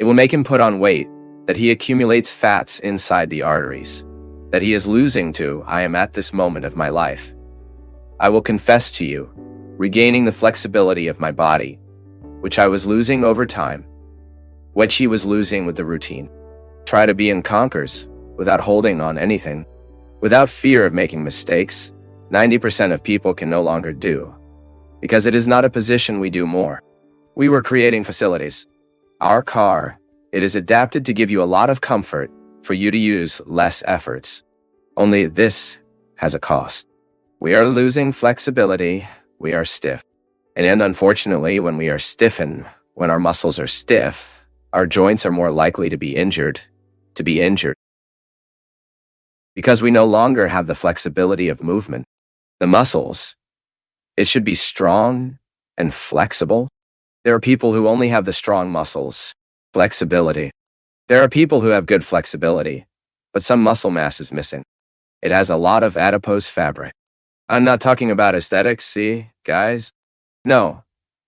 will make him put on weight, that he accumulates fats inside the arteries, that he is losing to, I am at this moment of my life. I will confess to you, regaining the flexibility of my body, which I was losing over time, what she was losing with the routine. Try to be in conquers, without holding on anything, without fear of making mistakes. 90% of people can no longer do, because it is not a position we do more. We were creating facilities. Our car, it is adapted to give you a lot of comfort for you to use less efforts. Only this has a cost. We are losing flexibility, we are stiff. And unfortunately, when we are stiffened, when our muscles are stiff, our joints are more likely to be injured. Because we no longer have the flexibility of movement. The muscles, it should be strong and flexible. There are people who only have the strong muscles, flexibility. There are people who have good flexibility, but some muscle mass is missing. It has a lot of adipose fabric. I'm not talking about aesthetics, see, guys? No,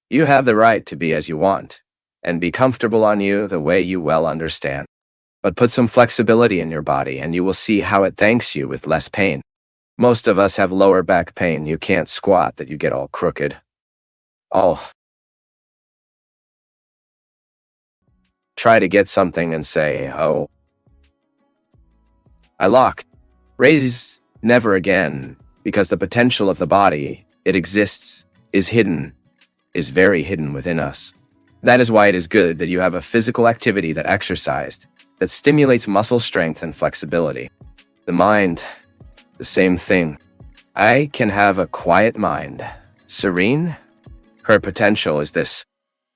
you have the right to be as you want, and be comfortable on you the way you well understand. But put some flexibility in your body and you will see how it thanks you with less pain. Most of us have lower back pain. You can't squat that you get all crooked. Try to get something and say, oh, I locked. Raise never again, because the potential of the body, it exists, is hidden, is very hidden within us. That is why it is good that you have a physical activity that exercised, that stimulates muscle strength and flexibility. The mind, the same thing. I can have a quiet mind. Serene? Her potential is this.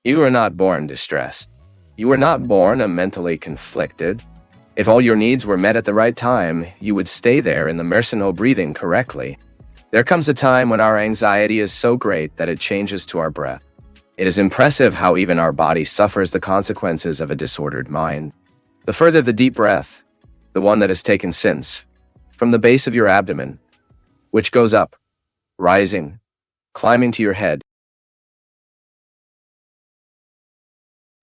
You are not born distressed. You were not born mentally conflicted. If all your needs were met at the right time, you would stay there in the mercenal breathing correctly. There comes a time when our anxiety is so great that it changes to our breath. It is impressive how even our body suffers the consequences of a disordered mind. The further the deep breath, the one that is taken since, from the base of your abdomen, which goes up, rising, climbing to your head.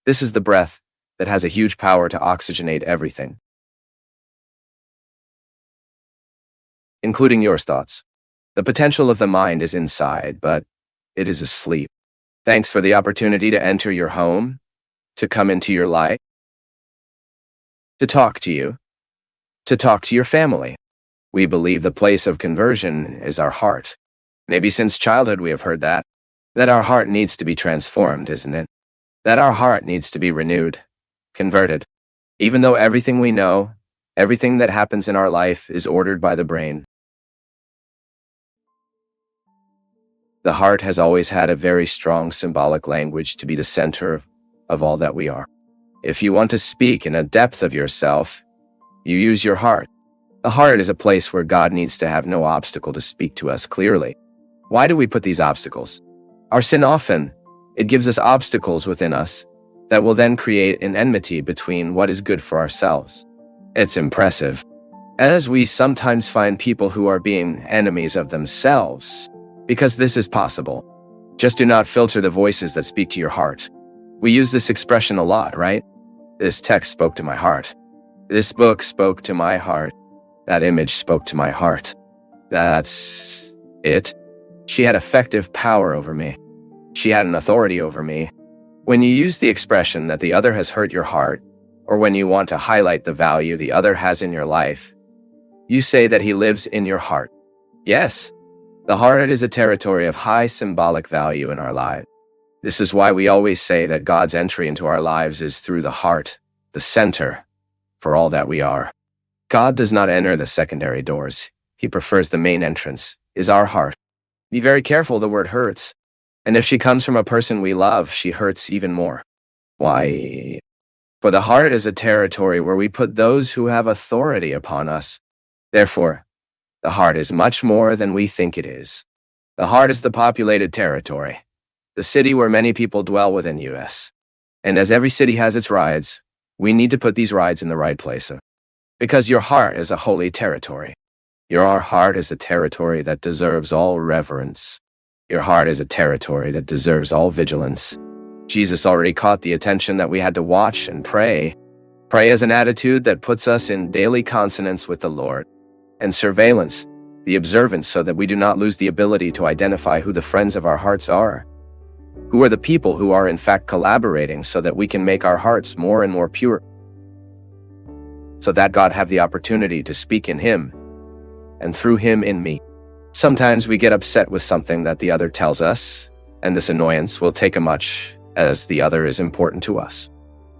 This is the breath that has a huge power to oxygenate everything, including your thoughts. The potential of the mind is inside, but it is asleep. Thanks for the opportunity to enter your home, to come into your life, to talk to you, to talk to your family. We believe the place of conversion is our heart. Maybe since childhood we have heard that our heart needs to be transformed, isn't it? That our heart needs to be renewed, converted. Even though everything we know, everything that happens in our life is ordered by the brain. The heart has always had a very strong symbolic language to be the center of all that we are. If you want to speak in a depth of yourself, you use your heart. The heart is a place where God needs to have no obstacle to speak to us clearly. Why do we put these obstacles? Our sin often, it gives us obstacles within us that will then create an enmity between what is good for ourselves. It's impressive, as we sometimes find people who are being enemies of themselves, because this is possible. Just do not filter the voices that speak to your heart. We use this expression a lot, right? This text spoke to my heart. This book spoke to my heart. That image spoke to my heart. That's it. She had effective power over me. She had an authority over me. When you use the expression that the other has hurt your heart, or when you want to highlight the value the other has in your life, you say that he lives in your heart. Yes, the heart is a territory of high symbolic value in our lives. This is why we always say that God's entry into our lives is through the heart, the center, for all that we are. God does not enter the secondary doors. He prefers the main entrance, is our heart. Be very careful, the word hurts. And if she comes from a person we love, she hurts even more. Why? For the heart is a territory where we put those who have authority upon us. Therefore, the heart is much more than we think it is. The heart is the populated territory, the city where many people dwell within US. And as every city has its rides, we need to put these rides in the right place. Because your heart is a holy territory. Your heart is a territory that deserves all reverence. Your heart is a territory that deserves all vigilance. Jesus already caught the attention that we had to watch and pray. Pray is an attitude that puts us in daily consonance with the Lord. And surveillance, the observance so that we do not lose the ability to identify who the friends of our hearts are. Who are the people who are in fact collaborating so that we can make our hearts more and more pure. So that God have the opportunity to speak in Him, and through Him in me. Sometimes we get upset with something that the other tells us, and this annoyance will take as much as the other is important to us.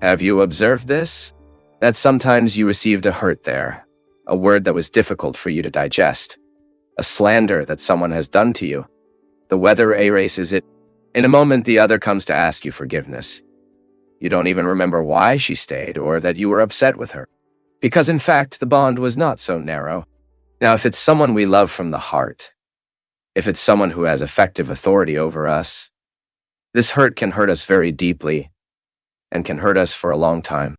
Have you observed this? That sometimes you received a hurt there, a word that was difficult for you to digest, a slander that someone has done to you. The weather erases it. In a moment, the other comes to ask you forgiveness. You don't even remember why she stayed or that you were upset with her, because in fact, the bond was not so narrow. Now, if it's someone we love from the heart, if it's someone who has effective authority over us, this hurt can hurt us very deeply and can hurt us for a long time.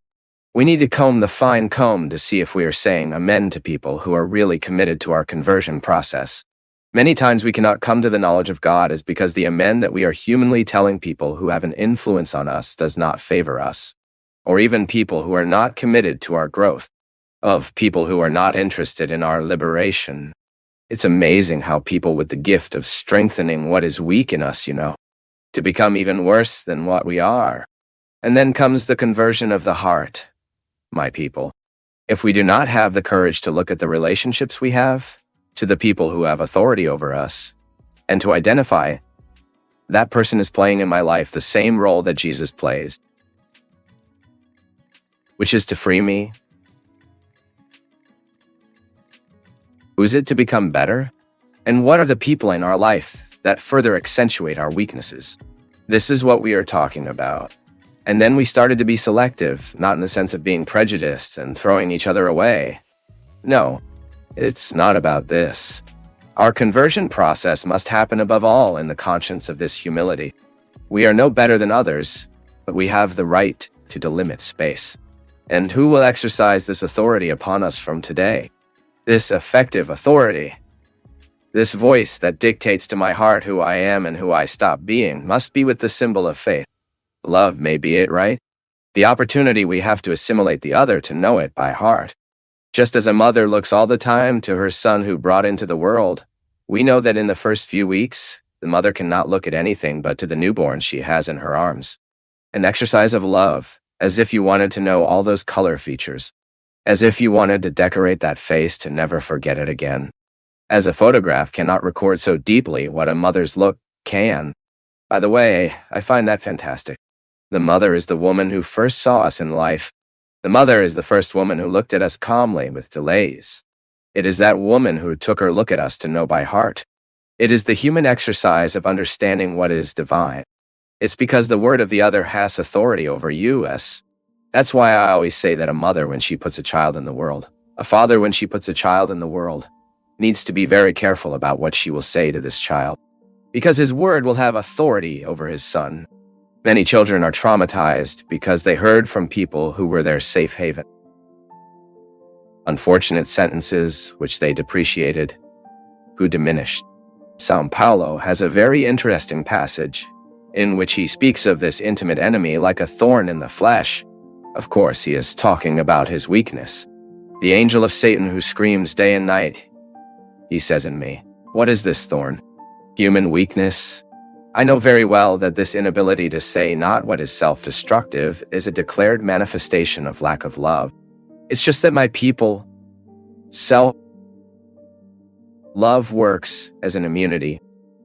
We need to comb the fine comb to see if we are saying amen to people who are really committed to our conversion process. Many times we cannot come to the knowledge of God is because the amen that we are humanly telling people who have an influence on us does not favor us, or even people who are not committed to our growth, of people who are not interested in our liberation. It's amazing how people with the gift of strengthening what is weak in us, to become even worse than what we are. And then comes the conversion of the heart, my people. If we do not have the courage to look at the relationships we have, to the people who have authority over us, and to identify that person is playing in my life the same role that Jesus plays, which is to free me. Who is it to become better? And what are the people in our life that further accentuate our weaknesses? This is what we are talking about. And then we started to be selective, not in the sense of being prejudiced and throwing each other away. No, it's not about this. Our conversion process must happen above all in the conscience of this humility. We are no better than others, but we have the right to delimit space. And who will exercise this authority upon us from today? This effective authority, this voice that dictates to my heart who I am and who I stop being, must be with the symbol of faith. Love may be it, right? The opportunity we have to assimilate the other to know it by heart. Just as a mother looks all the time to her son who brought into the world, we know that in the first few weeks, the mother cannot look at anything but to the newborn she has in her arms. An exercise of love, as if you wanted to know all those color features, as if you wanted to decorate that face to never forget it again. As a photograph cannot record so deeply what a mother's look can. By the way, I find that fantastic. The mother is the woman who first saw us in life. The mother is the first woman who looked at us calmly with delays. It is that woman who took her look at us to know by heart. It is the human exercise of understanding what is divine. It's because the word of the other has authority over you. That's why I always say that a mother, when she puts a child in the world, a father, when she puts a child in the world, needs to be very careful about what she will say to this child, because his word will have authority over his son. Many children are traumatized because they heard from people who were their safe haven unfortunate sentences which they depreciated, who diminished. São Paulo has a very interesting passage in which he speaks of this intimate enemy like a thorn in the flesh. Of course, he is talking about his weakness. The angel of Satan who screams day and night. He says in me, what is this thorn? Human weakness? I know very well that this inability to say not what is self-destructive is a declared manifestation of lack of love. It's just that my people, self-love works as an immunity.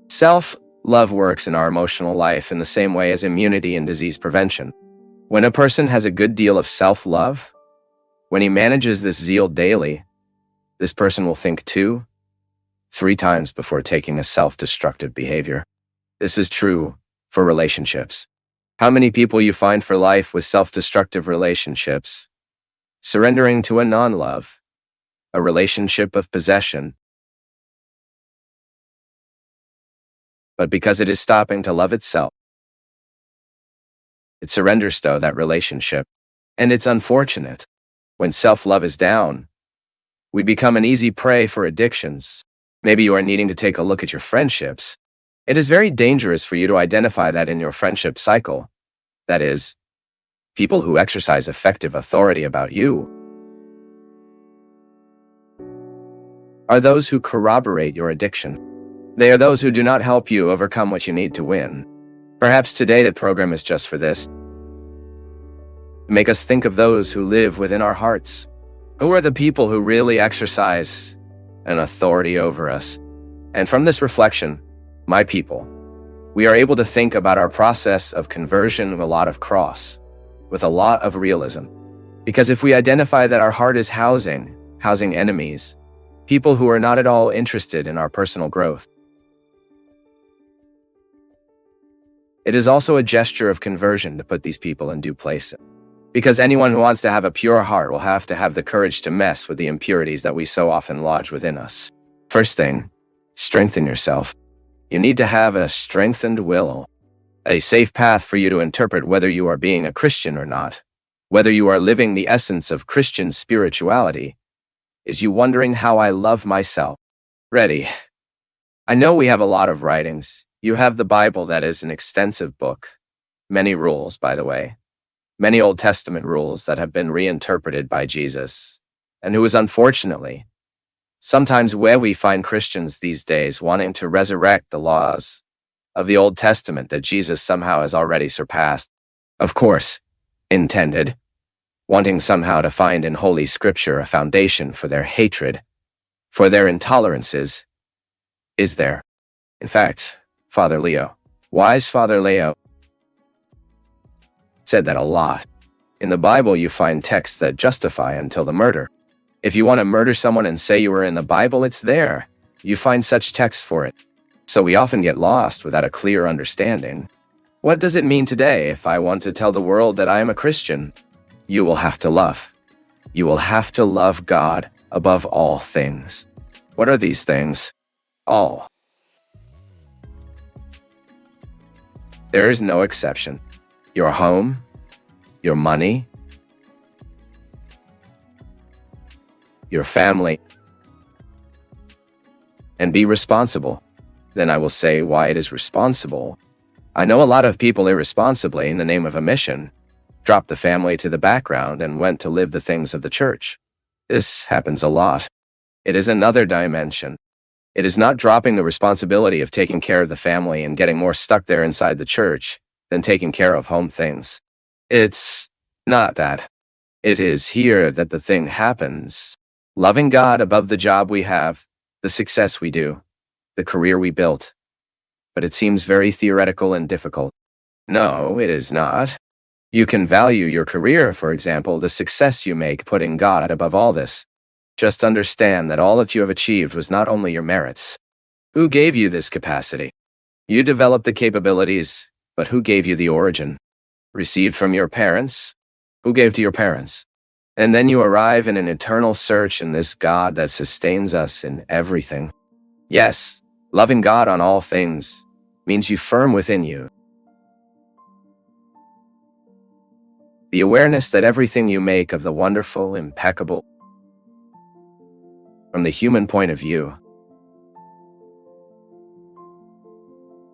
Self-love works in our emotional life in the same way as immunity in disease prevention. When a person has a good deal of self-love, when he manages this zeal daily, this person will think 2, 3 times before taking a self-destructive behavior. This is true for relationships. How many people you find for life with self-destructive relationships, surrendering to a non-love, a relationship of possession, but because it is stopping to love itself, it surrenders to that relationship. And it's unfortunate. When self-love is down, we become an easy prey for addictions. Maybe you are needing to take a look at your friendships. It is very dangerous for you to identify that in your friendship cycle. That is, people who exercise effective authority about you are those who corroborate your addiction. They are those who do not help you overcome what you need to win. Perhaps today the program is just for this. Make us think of those who live within our hearts. Who are the people who really exercise an authority over us? And from this reflection, my people, we are able to think about our process of conversion with a lot of cross, with a lot of realism. Because if we identify that our heart is housing enemies, people who are not at all interested in our personal growth, it is also a gesture of conversion to put these people in due place. Because anyone who wants to have a pure heart will have to have the courage to mess with the impurities that we so often lodge within us. First thing, strengthen yourself. You need to have a strengthened will, a safe path for you to interpret whether you are being a Christian or not, whether you are living the essence of Christian spirituality. Is you wondering how I love myself? Ready. I know we have a lot of writings. You have the Bible, that is an extensive book. Many rules, by the way. Many Old Testament rules that have been reinterpreted by Jesus, and who is unfortunately sometimes where we find Christians these days wanting to resurrect the laws of the Old Testament that Jesus somehow has already surpassed. Of course, intended, wanting somehow to find in Holy Scripture a foundation for their hatred, for their intolerances. Is there? In fact, Father Leo, wise Father Leo, said that a lot. In the Bible, you find texts that justify until the murder. If you want to murder someone and say you were in the Bible, it's there. You find such texts for it. So we often get lost without a clear understanding. What does it mean today if I want to tell the world that I am a Christian? You will have to love. You will have to love God above all things. What are these things? All. There is no exception. Your home, your money, your family, and be responsible. Then I will say why it is responsible. I know a lot of people irresponsibly, in the name of a mission, dropped the family to the background and went to live the things of the church. This happens a lot. It is another dimension. It is not dropping the responsibility of taking care of the family and getting more stuck there inside the church than taking care of home things. It's not that. It is here that the thing happens. Loving God above the job we have, the success we do, the career we built. But it seems very theoretical and difficult. No, it is not. You can value your career, for example, the success you make putting God above all this. Just understand that all that you have achieved was not only your merits. Who gave you this capacity? You developed the capabilities, but who gave you the origin? Received from your parents? Who gave to your parents? And then you arrive in an eternal search in this God that sustains us in everything. Yes, loving God on all things means you firm within you the awareness that everything you make of the wonderful, impeccable, from the human point of view,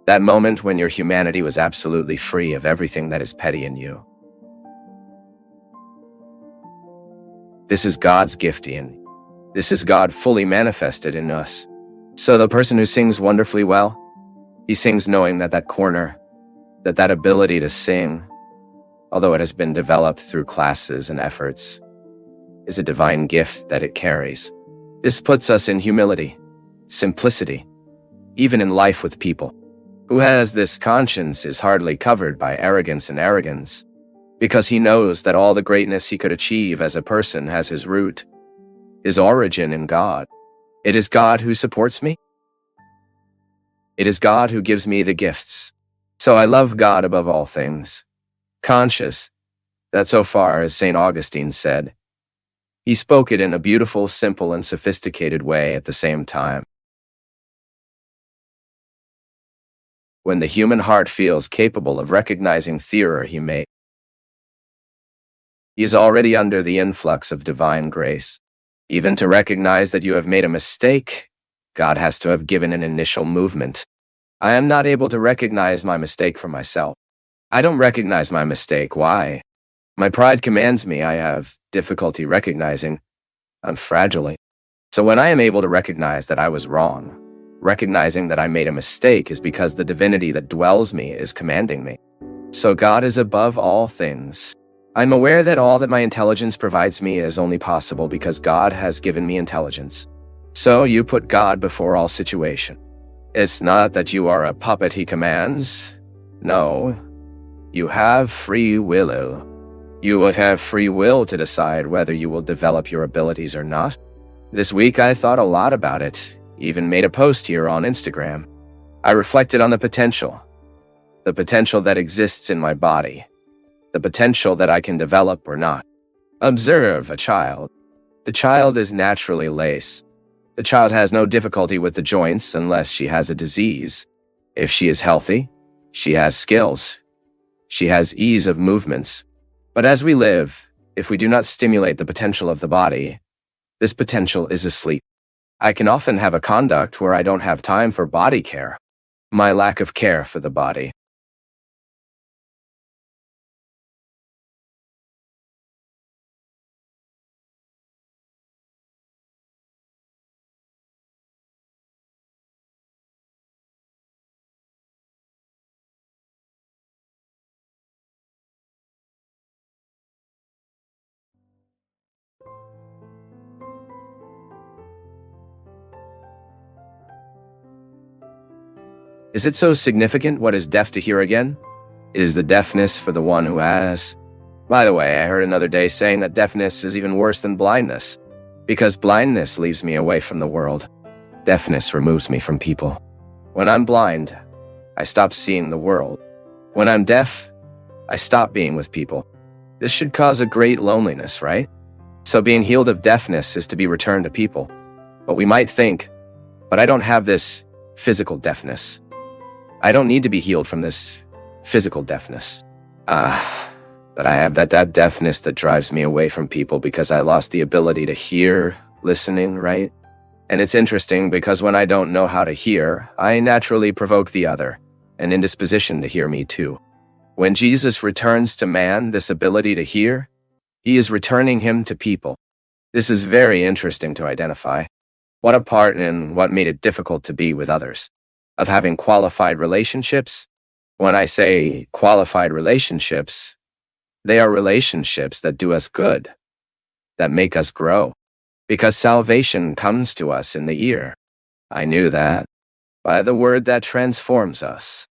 that moment when your humanity was absolutely free of everything that is petty in you. This is God's gift in. This is God fully manifested in us. So the person who sings wonderfully well, he sings knowing that that corner, that ability to sing, although it has been developed through classes and efforts, is a divine gift that it carries. This puts us in humility, simplicity, even in life with people. Who has this conscience is hardly covered by arrogance, because he knows that all the greatness he could achieve as a person has his root, his origin in God. It is God who supports me. It is God who gives me the gifts. So I love God above all things, conscious that so far as St. Augustine said, he spoke it in a beautiful, simple, and sophisticated way at the same time. When the human heart feels capable of recognizing the error he made, he is already under the influx of divine grace. Even to recognize that you have made a mistake, God has to have given an initial movement. I am not able to recognize my mistake for myself. I don't recognize my mistake. Why? My pride commands me. I have difficulty recognizing I'm fragile. So when I am able to recognize that I was wrong, recognizing that I made a mistake is because the divinity that dwells me is commanding me. So God is above all things. I'm aware that all that my intelligence provides me is only possible because God has given me intelligence. So you put God before all situation. It's not that you are a puppet he commands. No, you have free will. You would have free will to decide whether you will develop your abilities or not. This week I thought a lot about it, even made a post here on Instagram. I reflected on the potential that exists in my body, the potential that I can develop or not. Observe a child. The child is naturally lace. The child has no difficulty with the joints unless she has a disease. If she is healthy, she has skills. She has ease of movements. But as we live, if we do not stimulate the potential of the body, this potential is asleep. I can often have a conduct where I don't have time for body care. My lack of care for the body. Is it so significant what is deaf to hear again? Is the deafness for the one who has? By the way, I heard another day saying that deafness is even worse than blindness, because blindness leaves me away from the world. Deafness removes me from people. When I'm blind, I stop seeing the world. When I'm deaf, I stop being with people. This should cause a great loneliness, right? So being healed of deafness is to be returned to people. But we might think, but I don't have this physical deafness. I don't need to be healed from this physical deafness. But I have that deafness that drives me away from people because I lost the ability to hear, listening, right? And it's interesting because when I don't know how to hear, I naturally provoke the other, an indisposition to hear me too. When Jesus returns to man this ability to hear, he is returning him to people. This is very interesting to identify. What a part in what made it difficult to be with others. Of having qualified relationships. When I say qualified relationships, they are relationships that do us good, that make us grow, because salvation comes to us in the ear. I knew that, by the word that transforms us.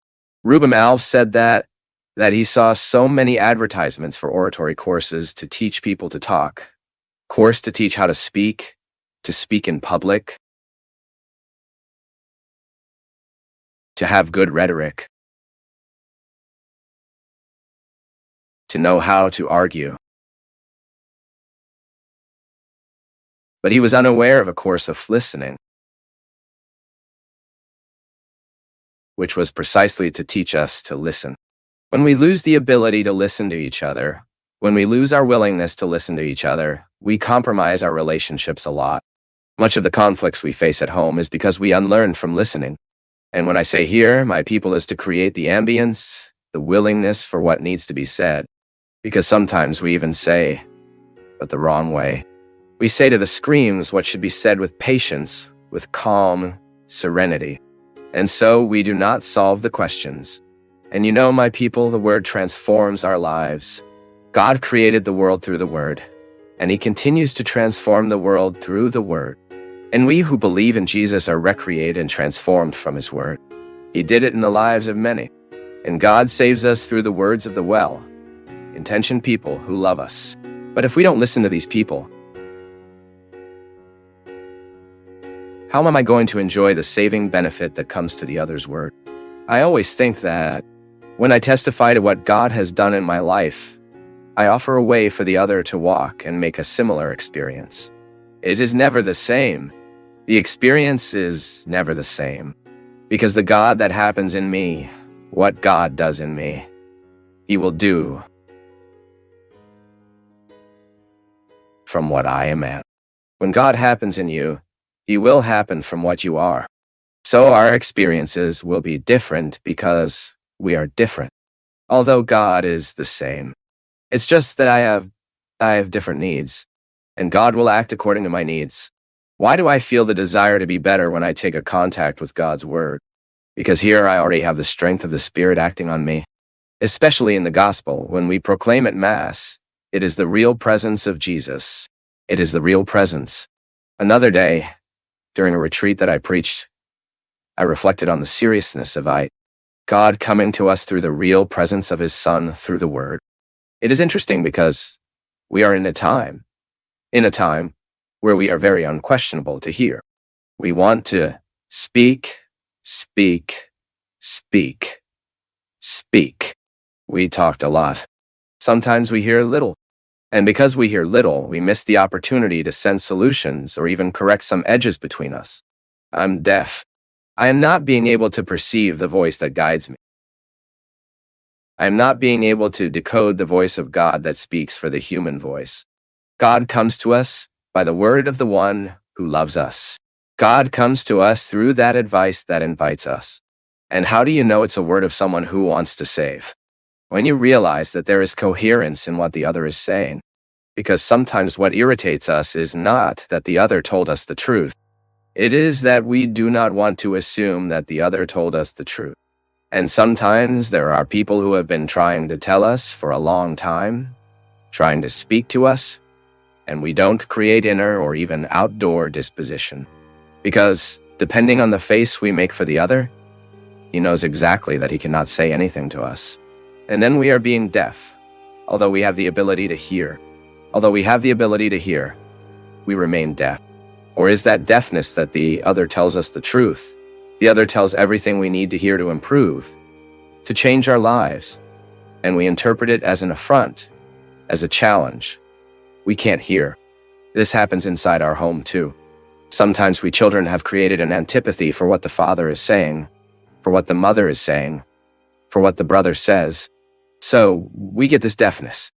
Ruben Alves said that he saw so many advertisements for oratory courses to teach people to talk, course to teach how to speak in public, to have good rhetoric, to know how to argue. But he was unaware of a course of listening, which was precisely to teach us to listen. When we lose the ability to listen to each other, when we lose our willingness to listen to each other, we compromise our relationships a lot. Much of the conflicts we face at home is because we unlearned from listening. And when I say here, my people is to create the ambience, the willingness for what needs to be said. Because sometimes we even say, but the wrong way. We say to the screams what should be said with patience, with calm, serenity. And so we do not solve the questions. And you know, my people, the word transforms our lives. God created the world through the word, and he continues to transform the world through the word. And we who believe in Jesus are recreated and transformed from his word. He did it in the lives of many. And God saves us through the words of the well, intentioned people who love us. But if we don't listen to these people, how am I going to enjoy the saving benefit that comes to the other's word? I always think that when I testify to what God has done in my life, I offer a way for the other to walk and make a similar experience. It is never the same. The experience is never the same. Because the God that happens in me, what God does in me, he will do from what I am at. When God happens in you, he will happen from what you are. So our experiences will be different because we are different. although God is the same. It's just that I have different needs, and God will act according to my needs. Why do I feel the desire to be better when I take a contact with God's word? Because here I already have the strength of the Spirit acting on me. Especially in the gospel, when we proclaim at Mass, it is the real presence of Jesus. It is the real presence. Another day, during a retreat that I preached, I reflected on the seriousness of God coming to us through the real presence of his Son through the Word. It is interesting because we are in a time where we are very unquestionable to hear. We want to speak, speak, speak, speak. We talked a lot. Sometimes we hear little. And because we hear little, we miss the opportunity to send solutions or even correct some edges between us. I'm deaf. I am not being able to perceive the voice that guides me. I am not being able to decode the voice of God that speaks for the human voice. God comes to us by the word of the one who loves us. God comes to us through that advice that invites us. And how do you know it's a word of someone who wants to save? When you realize that there is coherence in what the other is saying. Because sometimes what irritates us is not that the other told us the truth. It is that we do not want to assume that the other told us the truth. And sometimes there are people who have been trying to tell us for a long time, trying to speak to us, and we don't create inner or even outdoor disposition. Because depending on the face we make for the other, he knows exactly that he cannot say anything to us. And then we are being deaf, although we have the ability to hear. Although we have the ability to hear, we remain deaf. Or is that deafness that the other tells us the truth? The other tells everything we need to hear to improve, to change our lives, and we interpret it as an affront, as a challenge. We can't hear. This happens inside our home too. Sometimes we children have created an antipathy for what the father is saying, for what the mother is saying, for what the brother says. So we get this deafness.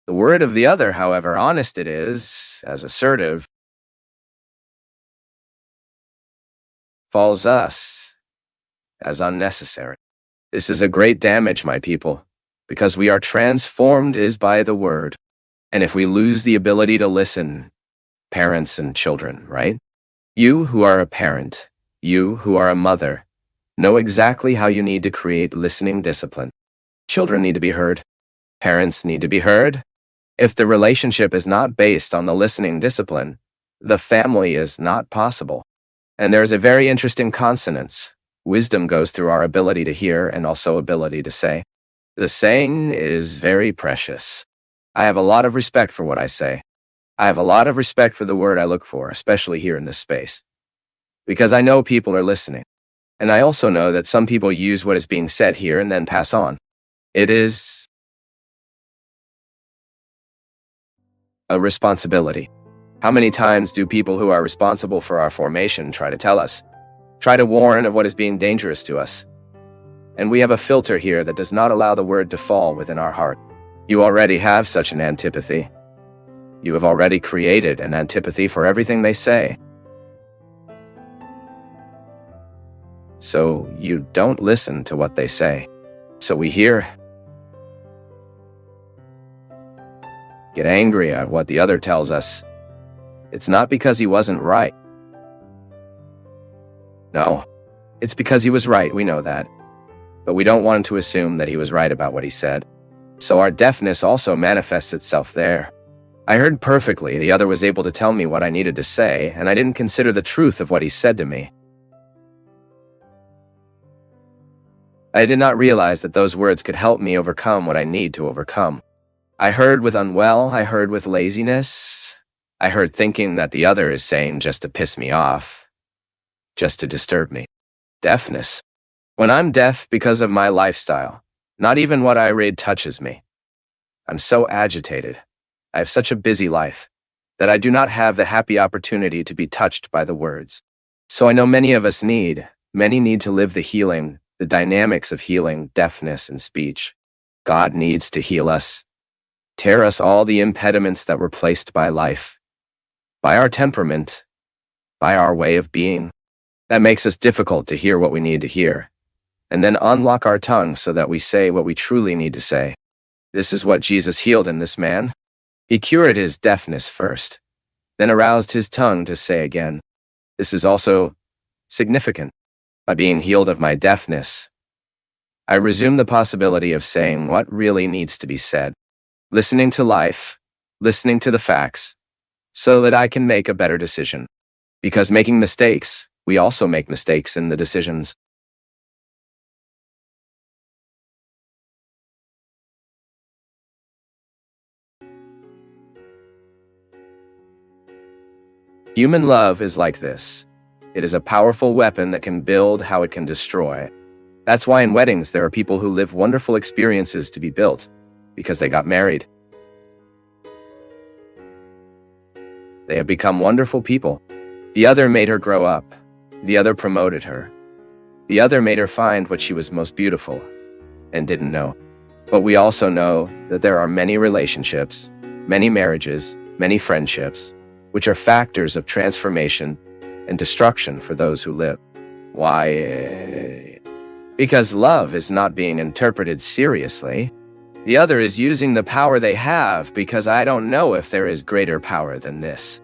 The word of the other, however honest it is, as assertive, falls us as unnecessary. This is a great damage, my people, because we are transformed is by the word. And if we lose the ability to listen, parents and children, right? You who are a parent, you who are a mother, know exactly how you need to create listening discipline. Children need to be heard. Parents need to be heard. If the relationship is not based on the listening discipline, the family is not possible. And there's a very interesting consonance. Wisdom goes through our ability to hear and also ability to say. The saying is very precious. I have a lot of respect for what I say. I have a lot of respect for the word I look for, especially here in this space. Because I know people are listening. And I also know that some people use what is being said here and then pass on. It is a responsibility. How many times do people who are responsible for our formation try to tell us, try to warn of what is being dangerous to us? And we have a filter here that does not allow the word to fall within our heart. You already have such an antipathy. You have already created an antipathy for everything they say. So you don't listen to what they say. So we hear, get angry at what the other tells us. It's not because he wasn't right. No, it's because he was right, we know that. But we don't want to assume that he was right about what he said. So our deafness also manifests itself there. I heard perfectly the other was able to tell me what I needed to say, and I didn't consider the truth of what he said to me. I did not realize that those words could help me overcome what I need to overcome. I heard with unwell, I heard with laziness. I heard thinking that the other is saying just to piss me off, just to disturb me. Deafness. When I'm deaf because of my lifestyle, not even what I read touches me. I'm so agitated. I have such a busy life that I do not have the happy opportunity to be touched by the words. So I know many need to live the healing, the dynamics of healing, deafness, and speech. God needs to heal us, tear us all the impediments that were placed by life, by our temperament, by our way of being. That makes us difficult to hear what we need to hear. and then unlock our tongue so that we say what we truly need to say. This is what Jesus healed in this man. He cured his deafness first, then aroused his tongue to say again. This is also significant. By being healed of my deafness, I resume the possibility of saying what really needs to be said, listening to life, listening to the facts, so that I can make a better decision. Because making mistakes, we also make mistakes in the decisions. Human love is like this. It is a powerful weapon that can build how it can destroy. That's why in weddings there are people who live wonderful experiences to be built, because they got married. They have become wonderful people. The other made her grow up. The other promoted her. The other made her find what she was most beautiful and didn't know. But we also know that there are many relationships, many marriages, many friendships, which are factors of transformation and destruction for those who live. Why? Because love is not being interpreted seriously. The other is using the power they have because I don't know if there is greater power than this.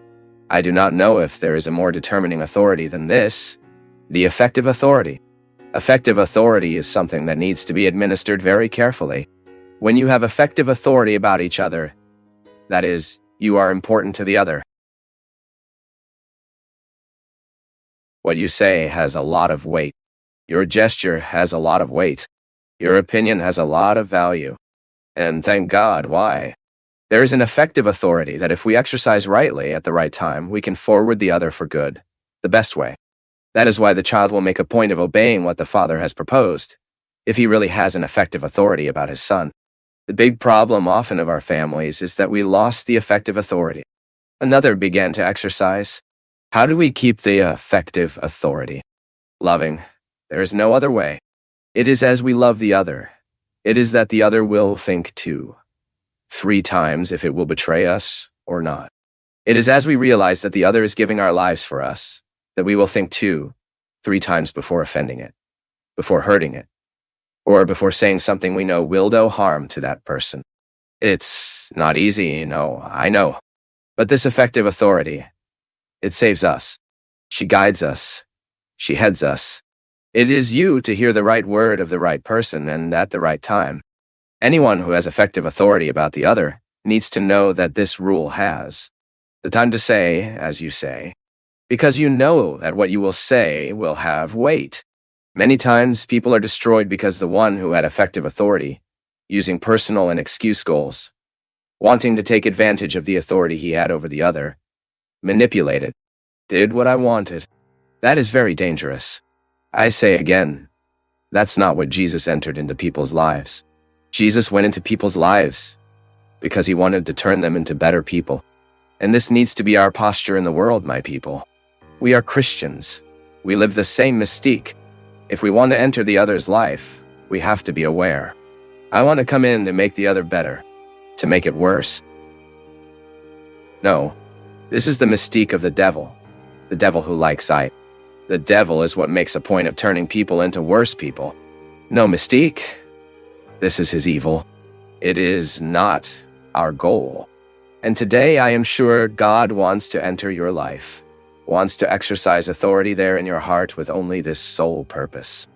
I do not know if there is a more determining authority than this, the effective authority. Effective authority is something that needs to be administered very carefully. When you have effective authority about each other, that is, you are important to the other. What you say has a lot of weight. Your gesture has a lot of weight. Your opinion has a lot of value. And thank God, why? There is an effective authority that if we exercise rightly at the right time, we can forward the other for good, the best way. That is why the child will make a point of obeying what the father has proposed, if he really has an effective authority about his son. The big problem often of our families is that we lost the effective authority. Another began to exercise. How do we keep the effective authority? Loving. There is no other way. It is as we love the other. It is that the other will think 2, 3 times if it will betray us or not. It is as we realize that the other is giving our lives for us, that we will think 2, 3 times before offending it, before hurting it, or before saying something we know will do harm to that person. It's not easy, I know. But this effective authority, it saves us. She guides us. She heads us. It is you to hear the right word of the right person and at the right time. Anyone who has effective authority about the other needs to know that this rule has the time to say, as you say, because you know that what you will say will have weight. Many times people are destroyed because the one who had effective authority, using personal and excuse goals, wanting to take advantage of the authority he had over the other, manipulated, did what I wanted. That is very dangerous. I say again, that's not what Jesus entered into people's lives. Jesus went into people's lives because he wanted to turn them into better people. And this needs to be our posture in the world, my people. We are Christians. We live the same mystique. If we want to enter the other's life, we have to be aware. I want to come in to make the other better, to make it worse. No, this is the mystique of the devil who likes I. The devil is what makes a point of turning people into worse people. No mystique. This is his evil. It is not our goal. And today I am sure God wants to enter your life, wants to exercise authority there in your heart with only this sole purpose.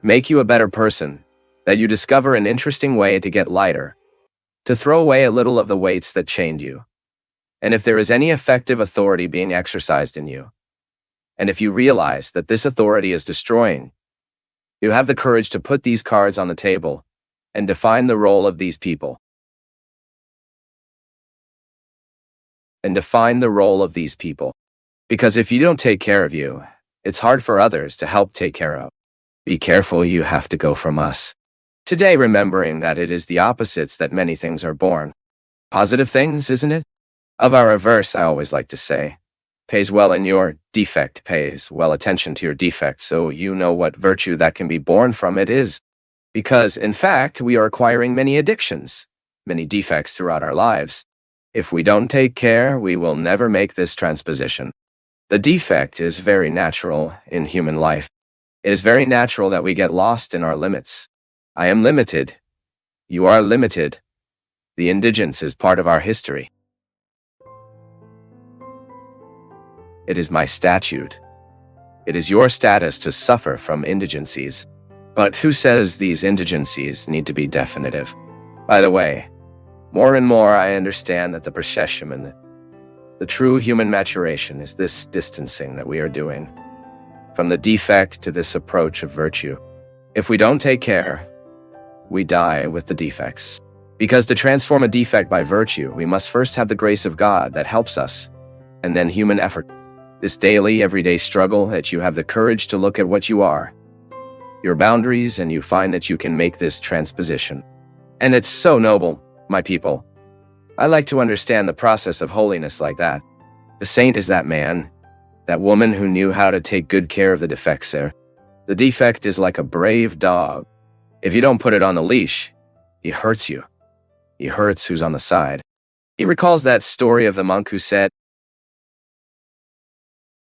Make you a better person, that you discover an interesting way to get lighter, to throw away a little of the weights that chained you. And if there is any effective authority being exercised in you, and if you realize that this authority is destroying, you have the courage to put these cards on the table and define the role of these people. Because if you don't take care of you, it's hard for others to help take care of. Be careful, you have to go from us. Today, remembering that it is the opposites that many things are born. Positive things, isn't it? Of our reverse, I always like to say, pays well in your defect, pays well attention to your defect, so you know what virtue that can be born from it is. Because, in fact, we are acquiring many addictions, many defects throughout our lives. If we don't take care, we will never make this transposition. The defect is very natural in human life. It is very natural that we get lost in our limits. I am limited. You are limited. The indigence is part of our history. It is my statute. It is your status to suffer from indigencies. But who says these indigencies need to be definitive? By the way, more and more I understand that the procession and the true human maturation is this distancing that we are doing from the defect to this approach of virtue. If we don't take care, we die with the defects. Because to transform a defect by virtue, we must first have the grace of God that helps us, and then human effort. This daily, everyday struggle that you have the courage to look at what you are, your boundaries, and you find that you can make this transposition. And it's so noble, my people. I like to understand the process of holiness like that. The saint is that man, that woman who knew how to take good care of the defects there. The defect is like a brave dog. If you don't put it on the leash, he hurts you. He hurts who's on the side. He recalls that story of the monk who said,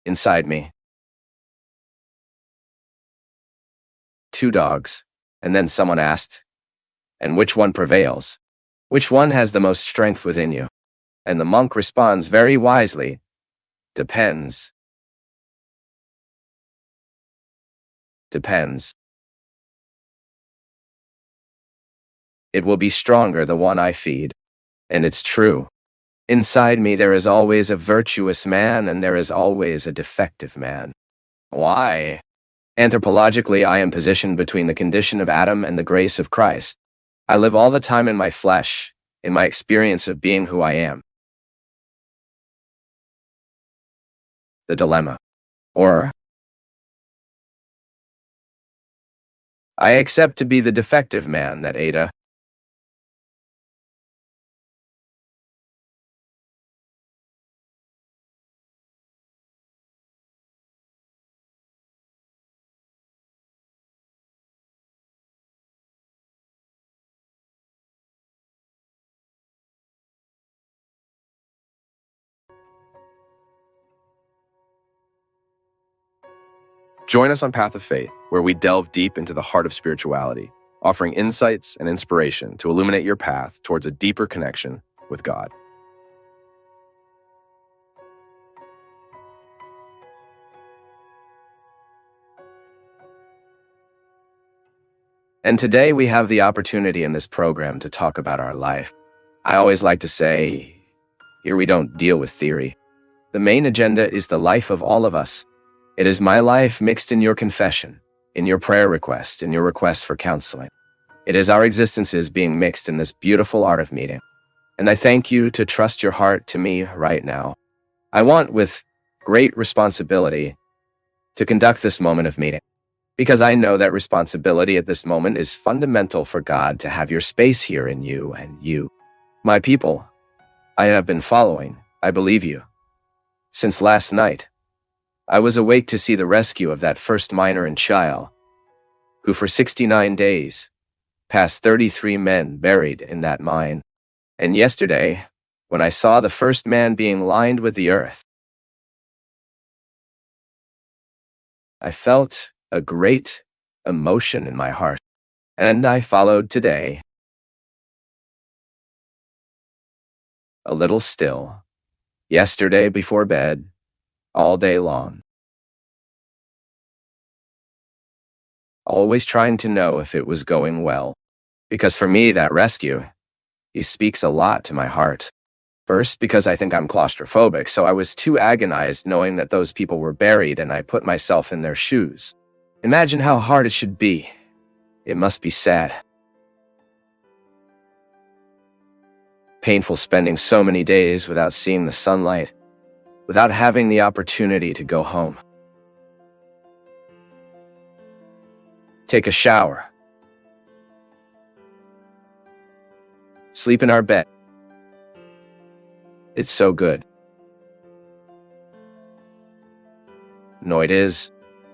"Inside me, 2 dogs." And then someone asked, "And which one prevails? Which one has the most strength within you?" And the monk responds very wisely, "Depends. Depends. It will be stronger the one I feed." And it's true. Inside me there is always a virtuous man and there is always a defective man. Why? Anthropologically, I am positioned between the condition of Adam and the grace of Christ. I live all the time in my flesh, in my experience of being who I am. The dilemma. Or, I accept to be the defective man that Ada. Join us on Path of Faith, where we delve deep into the heart of spirituality, offering insights and inspiration to illuminate your path towards a deeper connection with God. And today we have the opportunity in this program to talk about our life. I always like to say, here we don't deal with theory. The main agenda is the life of all of us. It is my life mixed in your confession, in your prayer request, in your request for counseling. It is our existences being mixed in this beautiful art of meeting. And I thank you to trust your heart to me right now. I want, with great responsibility, to conduct this moment of meeting, because I know that responsibility at this moment is fundamental for God to have your space here in you and you. My people, I have been following, I believe you. Since last night, I was awake to see the rescue of that first miner in Chile, who for 69 days passed 33 men buried in that mine. And yesterday, when I saw the first man being lined with the earth, I felt a great emotion in my heart. And I followed today, a little still, yesterday before bed, all day long. Always trying to know if it was going well. Because for me, that rescue, he speaks a lot to my heart. First, because I think I'm claustrophobic, so I was too agonized knowing that those people were buried and I put myself in their shoes. Imagine how hard it should be. It must be sad. Painful spending so many days without seeing the sunlight, without having the opportunity to go home. Take a shower. Sleep in our bed. It's so good. No, it is.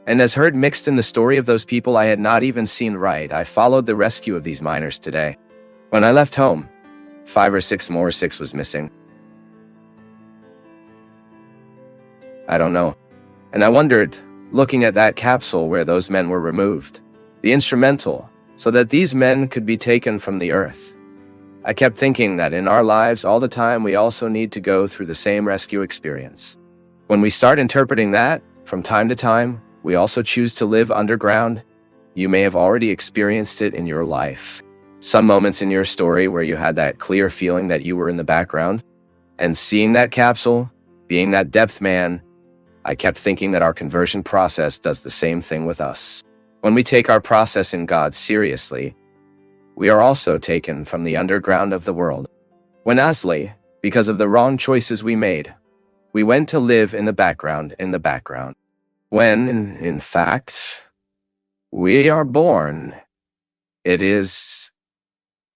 And as heard mixed in the story of those people I had not even seen right, I followed the rescue of these miners today. When I left home, 5 or 6 more, 6 was missing. I don't know. And I wondered, looking at that capsule where those men were removed, the instrumental, so that these men could be taken from the earth. I kept thinking that in our lives all the time we also need to go through the same rescue experience. When we start interpreting that, from time to time, we also choose to live underground. You may have already experienced it in your life. Some moments in your story where you had that clear feeling that you were in the background. And seeing that capsule, being that depth man, I kept thinking that our conversion process does the same thing with us. When we take our process in God seriously, we are also taken from the underground of the world. When Asli, because of the wrong choices we made, we went to live in the background, When, in fact, we are born, it is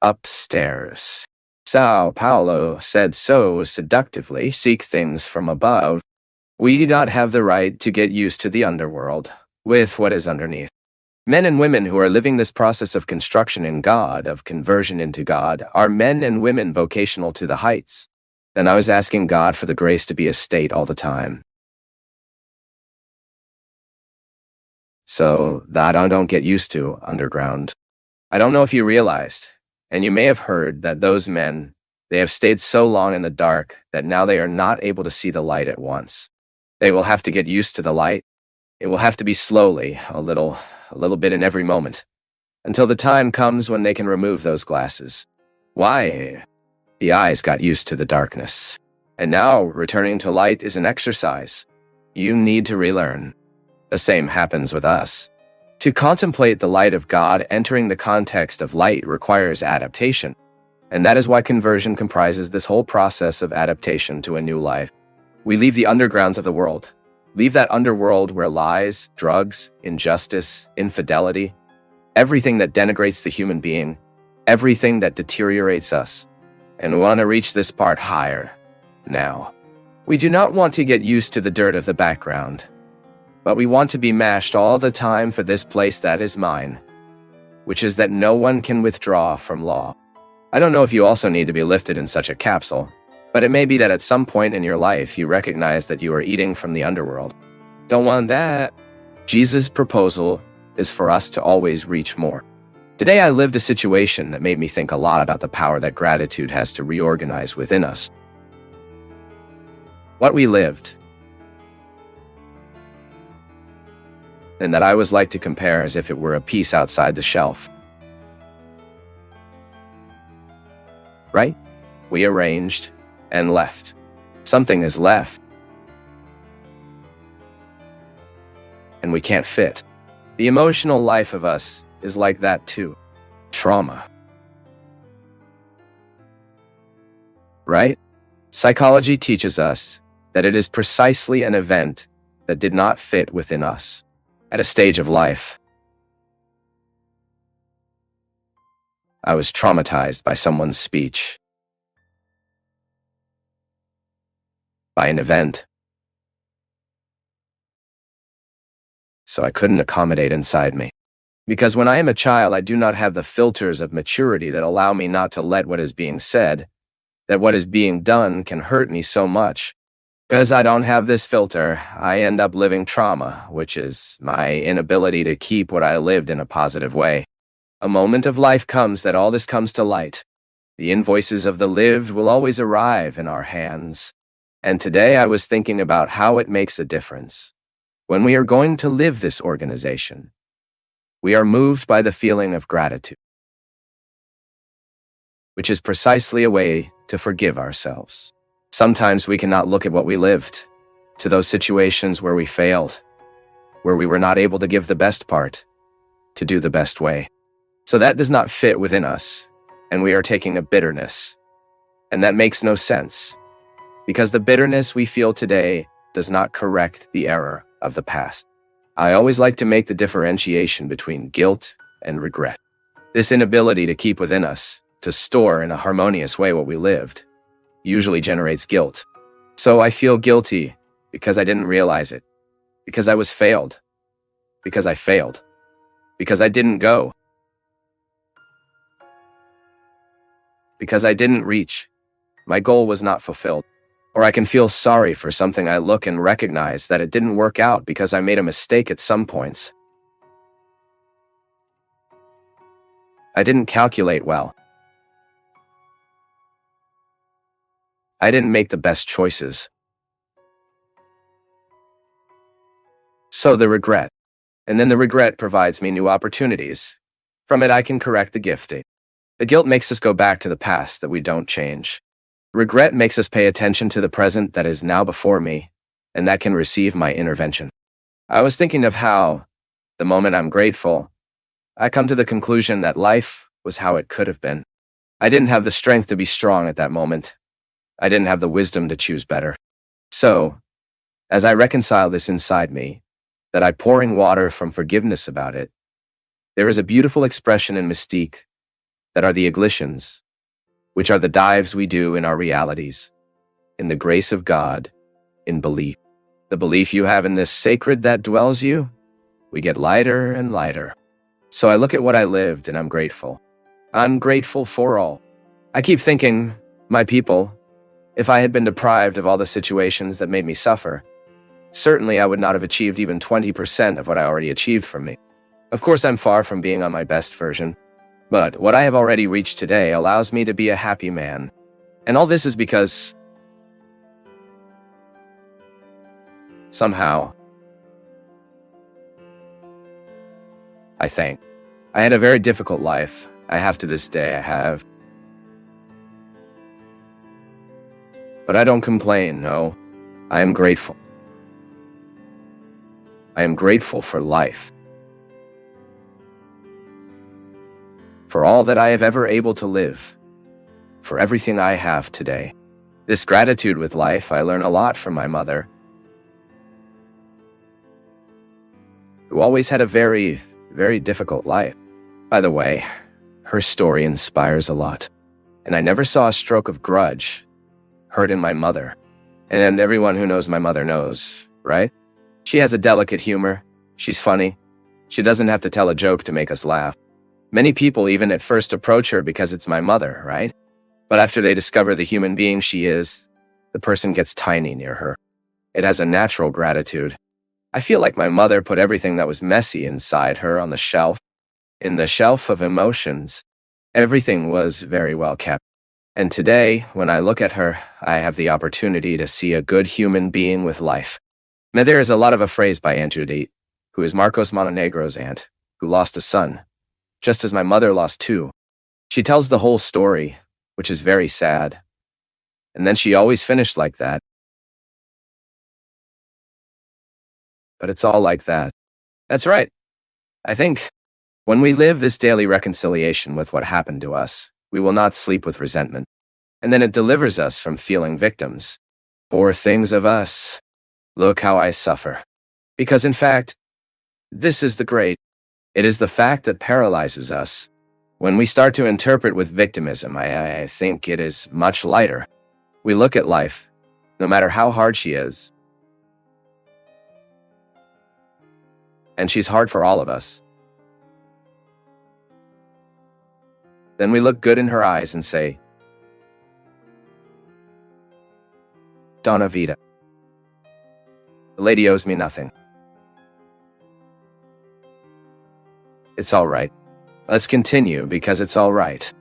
upstairs. Sao Paulo said so seductively, seek things from above. We do not have the right to get used to the underworld with what is underneath. Men and women who are living this process of construction in God, of conversion into God, are men and women vocational to the heights. And I was asking God for the grace to be a state all the time, so that I don't get used to underground. I don't know if you realized, and you may have heard, that those men, they have stayed so long in the dark that now they are not able to see the light at once. They will have to get used to the light. It will have to be slowly, a little bit in every moment, until the time comes when they can remove those glasses. Why? The eyes got used to the darkness. And now returning to light is an exercise. You need to relearn. The same happens with us. To contemplate the light of God entering the context of light requires adaptation. And that is why conversion comprises this whole process of adaptation to a new life. We leave the undergrounds of the world. Leave that underworld where lies, drugs, injustice, infidelity, everything that denigrates the human being, everything that deteriorates us. And we want to reach this part higher. Now, we do not want to get used to the dirt of the background, but we want to be mashed all the time for this place that is mine, which is that no one can withdraw from law. I don't know if you also need to be lifted in such a capsule, but it may be that at some point in your life you recognize that you are eating from the underworld. Don't want that. Jesus' proposal is for us to always reach more. Today I lived a situation that made me think a lot about the power that gratitude has to reorganize within us. What we lived, and that I was like to compare as if it were a piece outside the shelf. Right? We arranged and left. Something is left, and we can't fit. The emotional life of us is like that too. Trauma. Right? Psychology teaches us that it is precisely an event that did not fit within us at a stage of life. I was traumatized by someone's speech, by an event. So I couldn't accommodate inside me. Because when I am a child, I do not have the filters of maturity that allow me not to let what is being said, that what is being done can hurt me so much. Because I don't have this filter, I end up living trauma, which is my inability to keep what I lived in a positive way. A moment of life comes that all this comes to light. The invoices of the lived will always arrive in our hands. And today I was thinking about how it makes a difference. When we are going to live this organization, we are moved by the feeling of gratitude, which is precisely a way to forgive ourselves. Sometimes we cannot look at what we lived, to those situations where we failed, where we were not able to give the best part, to do the best way. So that does not fit within us, and we are taking a bitterness. And that makes no sense, because the bitterness we feel today does not correct the error of the past. I always like to make the differentiation between guilt and regret. This inability to keep within us, to store in a harmonious way what we lived, usually generates guilt. So I feel guilty because I didn't realize it, because I was failed, because I failed, because I didn't go, because I didn't reach. My goal was not fulfilled. Or I can feel sorry for something I look and recognize that it didn't work out because I made a mistake at some points. I didn't calculate well. I didn't make the best choices. So the regret. And then the regret provides me new opportunities. From it I can correct the gifting. The guilt makes us go back to the past that we don't change. Regret makes us pay attention to the present that is now before me, and that can receive my intervention. I was thinking of how, the moment I'm grateful, I come to the conclusion that life was how it could have been. I didn't have the strength to be strong at that moment. I didn't have the wisdom to choose better. So, as I reconcile this inside me, that I pouring water from forgiveness about it, there is a beautiful expression in mystique that are the ignitions, which are the dives we do in our realities, in the grace of God, in belief. The belief you have in this sacred that dwells you, we get lighter and lighter. So I look at what I lived and I'm grateful. I'm grateful for all. I keep thinking, my people, if I had been deprived of all the situations that made me suffer, certainly I would not have achieved even 20% of what I already achieved from me. Of course, I'm far from being on my best version, but what I have already reached today allows me to be a happy man. And all this is because somehow, I think, I had a very difficult life. I have to this day, I have. But I don't complain, no. I am grateful. I am grateful for life. For all that I have ever able to live. For everything I have today. This gratitude with life, I learn a lot from my mother, who always had a very, very difficult life. By the way, her story inspires a lot. And I never saw a stroke of grudge, hurt in my mother. And everyone who knows my mother knows, right? She has a delicate humor. She's funny. She doesn't have to tell a joke to make us laugh. Many people even at first approach her because it's my mother, right? But after they discover the human being she is, the person gets tiny near her. It has a natural gratitude. I feel like my mother put everything that was messy inside her on the shelf. In the shelf of emotions, everything was very well kept. And today, when I look at her, I have the opportunity to see a good human being with life. Now, there is a lot of a phrase by Aunt Judith, who is Marcos Montenegro's aunt, who lost a son, just as my mother lost two. She tells the whole story, which is very sad. And then she always finished like that. But it's all like that. That's right. I think when we live this daily reconciliation with what happened to us, we will not sleep with resentment. And then it delivers us from feeling victims. Poor things of us. Look how I suffer. Because in fact, this is the great. It is the fact that paralyzes us. When we start to interpret with victimism, I think it is much lighter. We look at life, no matter how hard she is. And she's hard for all of us. Then we look good in her eyes and say, Donna Vita. The lady owes me nothing. It's all right. Let's continue because it's all right.